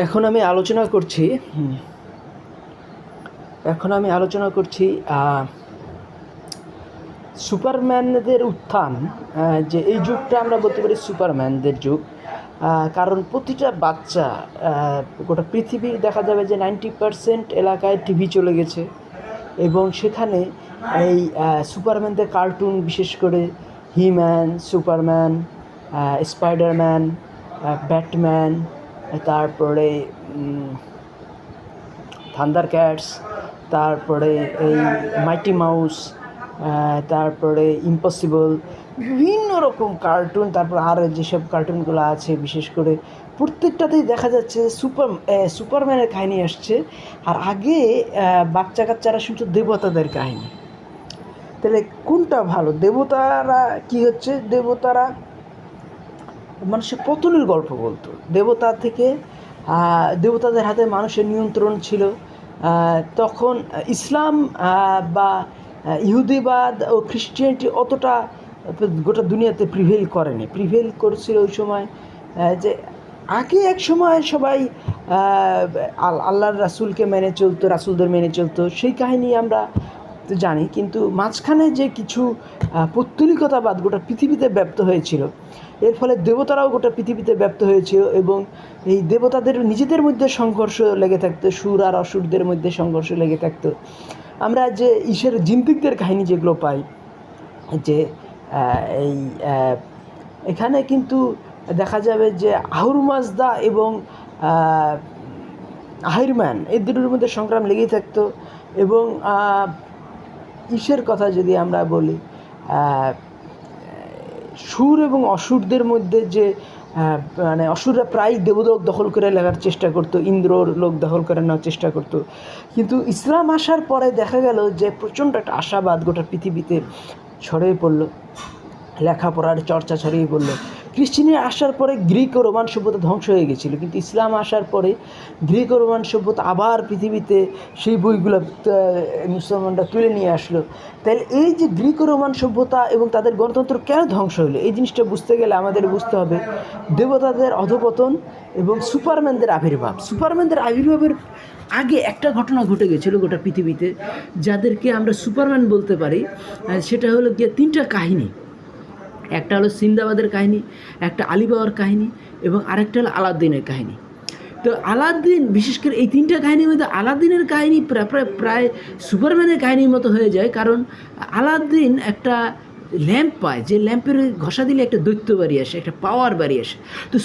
এখন আমি আলোচনা করছি সুপারম্যানদের উত্থান। যে এই যুগটা আমরা বলতে পারি সুপারম্যানদের যুগ। কারণ প্রতিটা বাচ্চা, গোটা পৃথিবীর দেখা যাবে যে 90% এলাকায় টিভি চলে গেছে, এবং সেখানে এই সুপারম্যানদের কার্টুন, বিশেষ করে হিম্যান, সুপারম্যান, স্পাইডারম্যান, ব্যাটম্যান, তারপরে থান্ডারক্যাটস, তারপরে এই মাইটি মাউস, তারপরে ইম্পসিবল, বিভিন্ন রকম কার্টুন, তারপর আর যেসব কার্টুনগুলো আছে বিশেষ করে প্রত্যেকটাতেই দেখা যাচ্ছে সুপারম্যানের কাহিনী আসছে। আর আগে বাচ্চা কাচ্চারা শুনতো দেবতাদের কাহিনী। তাহলে কোনটা ভালো? দেবতারা কি হচ্ছে, দেবতারা মানুষের পতনের গল্প বলতো। দেবতাদের হাতে মানুষের নিয়ন্ত্রণ ছিল। তখন ইসলাম বা ইহুদিবাদ ও খ্রিস্টিয়ানিটি অতটা গোটা দুনিয়াতে প্রিভেল করেছিল ওই সময়। যে আগে এক সময় সবাই আল্লাহর রাসূলকে মেনে চলতো, রাসূলদের মেনে চলতো, সেই কাহিনী আমরা তো জানি। কিন্তু মাঝখানে যে কিছু পৌত্তলিকতাবাদ গোটা পৃথিবীতে ব্যাপ্ত হয়েছিল, এর ফলে দেবতারাও গোটা পৃথিবীতে ব্যাপ্ত হয়েছিল, এবং এই দেবতাদের নিজেদের মধ্যে সংঘর্ষ লেগে থাকতো, সুর আর অসুরদের মধ্যে সংঘর্ষ লেগে থাকতো। আমরা যে জিন্তিকদের কাহিনী যেগুলো পাই, যে এই এখানে কিন্তু দেখা যাবে যে আহুরমাজদা এবং আহিরম্যান, এই দুটোর মধ্যে সংগ্রাম লেগেই থাকতো। এবং কথা যদি আমরা বলি, সুর এবং অসুরদের মধ্যে যে মানে অসুররা প্রায় দেবলোক দখল করে নেওয়ার চেষ্টা করতো, ইন্দ্রর লোক দখল করে নেওয়ার চেষ্টা করতো। কিন্তু ইসলাম আসার পরে দেখা গেল যে প্রচণ্ড একটা আশাবাদ গোটা পৃথিবীতে ছড়িয়ে পড়লো, লেখাপড়ার চর্চা ছড়িয়ে পড়লো। খ্রিস্টানিরা আসার পরে গ্রিক ও রোমান সভ্যতা ধ্বংস হয়ে গেছিলো, কিন্তু ইসলাম আসার পরে গ্রিক ও রোমান সভ্যতা আবার পৃথিবীতে সেই বইগুলো মুসলমানরা তুলে নিয়ে আসলো। তাহলে এই যে গ্রিক ও রোমান সভ্যতা এবং তাদের গণতন্ত্র কেন ধ্বংস হলো, এই জিনিসটা বুঝতে গেলে আমাদের বুঝতে হবে দেবতাদের অধপতন এবং সুপারম্যানদের আবির্ভাবের আগে একটা ঘটনা ঘটে গেছিলো গোটা পৃথিবীতে, যাদেরকে আমরা সুপারম্যান বলতে পারি। সেটা হলো গিয়ে 3টা কাহিনী। একটা হলো সিন্দাবাদের কাহিনী, একটা আলিবাবার কাহিনী, এবং আরেকটা হলো আলাউদ্দিনের কাহিনী। তো আলাউদ্দিন, বিশেষ করে এই 3টা কাহিনীর মধ্যে আলাউদ্দিনের কাহিনী প্রায় সুপারম্যানের কাহিনীর মতো হয়ে যায়। কারণ আলাউদ্দিন একটা ল্যাম্প পায়, যে ল্যাম্পের ঘষা দিলে একটা দৈত্য বাড়ি আসে, একটা পাওয়ার বাড়ি আসে। তো